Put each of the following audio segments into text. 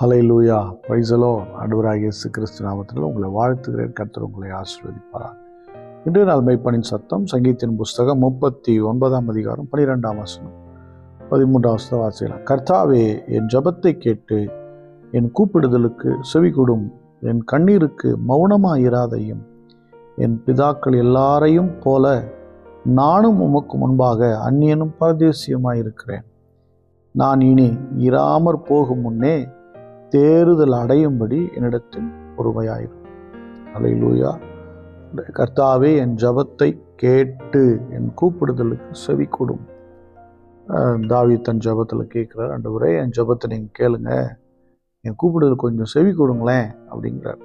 Hallelujah, praise the Lord. ஆண்டவராகிய இயேசு கிறிஸ்து நாமத்தில் உங்களை வாழ்த்துகிறேன். கர்த்தர் உங்களை ஆசீர்வதிப்பாராக. இன்றைய நாள் மெய்ப்பனின் சத்தம் சங்கீதத்தின் புஸ்தகம் 39ஆம் அதிகாரம் 12ஆம் வசனம் 13ஆம் வசனம் வாசிக்கலாம். கர்த்தாவே, என் ஜெபத்தை கேட்டு என் கூப்பிடுதலுக்கு செவிகொடும். என் கண்ணீருக்கு மௌனமாயிராதையும். என் பிதாக்கள் எல்லாரையும் போல நானும் உமக்கு முன்பாக அந்நியனும் பரதேசியுமாயிருக்கிறேன். நான் இனி இராமற் போகும் முன்னே தேறுதல் அடையும்படி என்னிடத்தில் பொறுமையாயிரும். ஹல்லேலூயா. கர்த்தாவே, என் ஜெபத்தை கேட்டு என் கூப்பிடுதலுக்கு செவி கொடும். தாவீது தன் ஜெபத்தில் கேட்குறார், ஆண்டவரே என் ஜெபத்தை நீங்கள் கேளுங்க, என் கூப்பிடுதல் கொஞ்சம் செவி கொடுங்களேன் அப்படிங்கிறார்.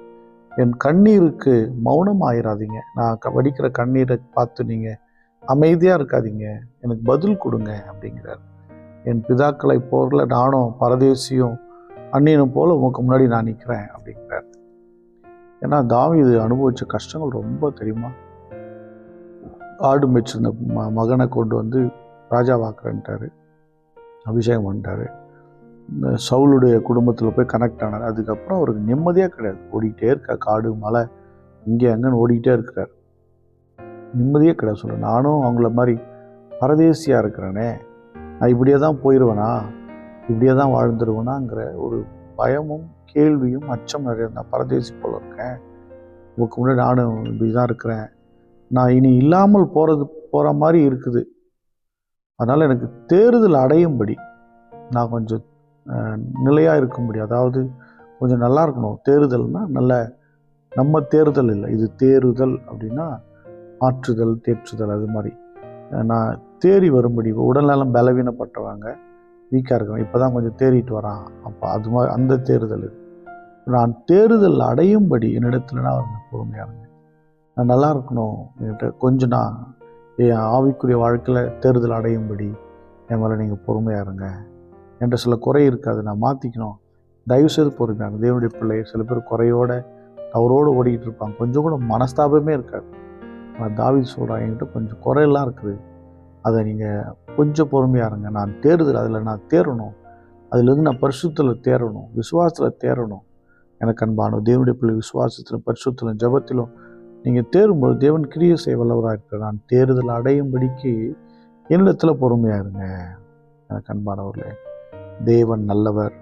என் கண்ணீருக்கு மௌனம் ஆயிராதீங்க. நான் வடிக்கிற கண்ணீரை பார்த்து நீங்கள் அமைதியாக இருக்காதீங்க, எனக்கு பதில் கொடுங்க அப்படிங்கிறார். என் பிதாக்களை போல நானும் பரதேசியும் அந்நியனும் போல உமக்கு முன்னாடி நான் நிற்கிறேன் அப்படிங்கிறார். ஏன்னா தாவீது அனுபவித்த கஷ்டங்கள் ரொம்ப தெரியுமா. ஆடு மேய்ச்சிருந்த மகனை கொண்டு வந்து ராஜாவாக்குறேன்ட்டாரு, அபிஷேகம் பண்ணிட்டாரு. இந்த சவுலுடைய குடும்பத்தில் போய் கனெக்ட் ஆனார். அதுக்கப்புறம் அவருக்கு நிம்மதியாக கிடையாது. ஓடிக்கிட்டே இருக்க காடு மலை இங்கே அங்கன்னு ஓடிக்கிட்டே இருக்கிறார். நிம்மதியே கிடையாது. சொல்ல நானும் அவங்கள மாதிரி பரதேசியாக இருக்கிறேனே, நான் இப்படியே தான் போயிடுவேனா, இப்படியே தான் வாழ்ந்துருவேனாங்கிற ஒரு பயமும் கேள்வியும் அச்சம் நிறைய. நான் பரதேசி போல இருக்கேன், உனக்கு முன்னாடி நானும் இப்படி தான் இருக்கிறேன், நான் இனி இல்லாமல் போகிற மாதிரி இருக்குது. அதனால் எனக்கு தேறுதல் அடையும்படி நான் கொஞ்சம் நிலையாக இருக்கும்படி, அதாவது கொஞ்சம் நல்லா இருக்கணும். தேறுதல்னால் நல்ல நம்ம தேறுதல் இல்லை, இது தேறுதல் அப்படின்னா ஆற்றுதல் தேற்றுதல். அது மாதிரி நான் தேறி வரும்படி. உடல்நலம் பலவீனப்பட்டவங்க, வீக்காக இருக்கிறேன், இப்போ தான் கொஞ்சம் தேறிட்டு வரான், அப்போ அது மாதிரி அந்த தேறுதல் இது. நான் தேறுதல் அடையும்படி என்னிடத்துல நான் பொறுமையாக இருங்க. நான் நல்லா இருக்கணும், என்கிட்ட கொஞ்சம் நான் என் ஆவிக்குரிய வாழ்க்கையில் தேறுதல் அடையும்படி என் மேலே நீங்கள் பொறுமையாக இருங்க. என்கிட்ட சில குறை இருக்காது, நான் மாற்றிக்கணும், தயவுசெய்து பொறுமையாக இருங்க. தேவனுடைய பிள்ளை சில பேர் குறையோட அவரோடு ஓடிக்கிட்டு இருப்பாங்க, கொஞ்சம் கூட மனஸ்தாபமே இருக்காது. நான் தாவீது சொல்கிறேன், என்கிட்ட கொஞ்சம் குறையெல்லாம் இருக்குது, அதை நீங்கள் கொஞ்சம் பொறுமையாக இருங்க. நான் தேறுதல், அதில் நான் தேரணும், அதிலிருந்து நான் பரிசுத்தத்தில் தேரணும், விசுவாசத்தில் தேரணும். எனக்கு அன்பான தேவனுடைய பிள்ளை, விசுவாசத்திலும் பரிசுத்திலும் ஜெபத்திலும் நீங்கள் தேரும்போது தேவன் கிரியை செய்ய வல்லவராக இருக்கிற. நான் தேறுதல் அடையும்படிக்கு என்னிடத்தில் பொறுமையாக இருங்க. எனக்கு அன்பானவர்களே, தேவன் நல்லவர்,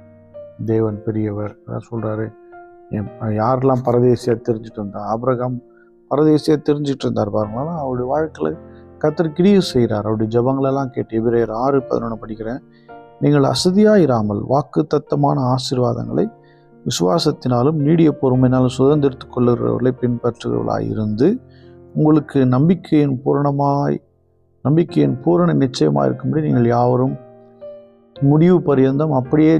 தேவன் பெரியவர். அதான் சொல்கிறாரு, யாரெல்லாம் பரதேசியாக தெரிஞ்சுட்டு இருந்தார். ஆபிரகாம் பரதேசியாக தெரிஞ்சுட்டு இருந்தார் பாருங்களா, அவருடைய வாழ்க்கையில் கர்த்தர் கிரியை செய்கிறார். அவருடைய ஜெபங்களெல்லாம் கேட்டு. எபிரேயர் 6:11 படிக்கிறேன். நீங்கள் அசதியாயிராமல் வாக்கு தத்தமான ஆசீர்வாதங்களை விசுவாசத்தினாலும் நீடிய பொறுமையினாலும் சுதந்திரத்து கொள்ளுகிறவர்களை பின்பற்றுகிறவர்களாய் இருந்து உங்களுக்கு நம்பிக்கையின் பூரண நிச்சயமாக இருக்கும்படி நீங்கள் யாவரும் முடிவு பரியந்தம் அப்படியே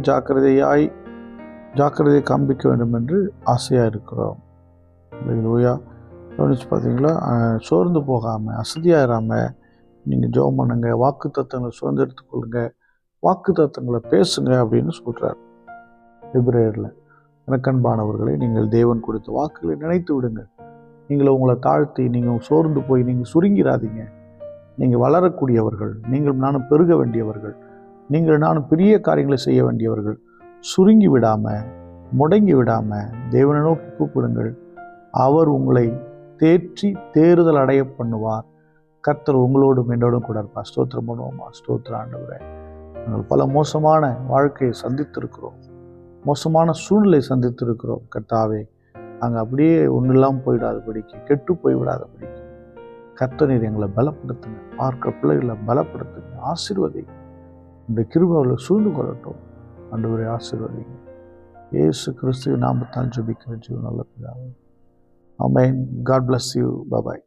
ஜாக்கிரதையை காண்பிக்க வேண்டும் என்று ஆசையாக இருக்கிறோம். ஹல்லேலூயா. கவனிச்சு பார்த்தீங்களா, சோர்ந்து போகாமல் அசதியாயிராமல் நீங்கள் ஜெபம் பண்ணுங்க, வாக்கு தத்தங்களை சுதந்திரத்து கொள்ளுங்க, வாக்கு தத்தங்களை பேசுங்க அப்படின்னு சொல்கிறார் எபிரேயரில். எனக்கு அன்பானவர்களை, நீங்கள் தேவன் கொடுத்த வாக்குகளை நினைத்து விடுங்கள். நீங்கள் உங்களை தாழ்த்தி, நீங்கள் சோர்ந்து போய் நீங்கள் சுருங்கிறாதீங்க. நீங்கள் வளரக்கூடியவர்கள், நீங்கள் நானும் பெருக வேண்டியவர்கள், நீங்கள் நானும் பெரிய காரியங்களை செய்ய வேண்டியவர்கள். சுருங்கி விடாமல் முடங்கி விடாமல் தேவனை நோக்கி கூப்பிடுங்கள். அவர் உங்களை தேற்றி தேறுதல் அடைய பண்ணுவார். கர்த்தர் உங்களோடும் என்னோடும் கூட இருப்பார். ஸ்தோத்திரம் பண்ணுவோமா? ஸ்தோத்திரம் ஆண்டவரே. நாங்கள் பல மோசமான வாழ்க்கையை சந்தித்திருக்கிறோம், மோசமான சூழ்நிலை சந்தித்திருக்கிறோம். கர்த்தாவே, நாங்கள் அப்படியே ஒன்றும் இல்லாமல் போயிடாதபடிக்கு, கெட்டு போய்விடாதபடிக்கு கர்த்தர் நீர் எங்களை பலப்படுத்துங்க. பார்க்கிற பிள்ளைகளை பலப்படுத்துங்க, ஆசீர்வதிங்க. இந்த கிருபைகளை சூழ்ந்து கொள்ளட்டும். ஆண்டவரே ஆசீர்வதிங்க. இயேசு கிறிஸ்துவின் நாமத்தால் ஜெபிக்கிற ஜீவன் நல்ல பிதாவே. Amen. God bless you. Bye-bye.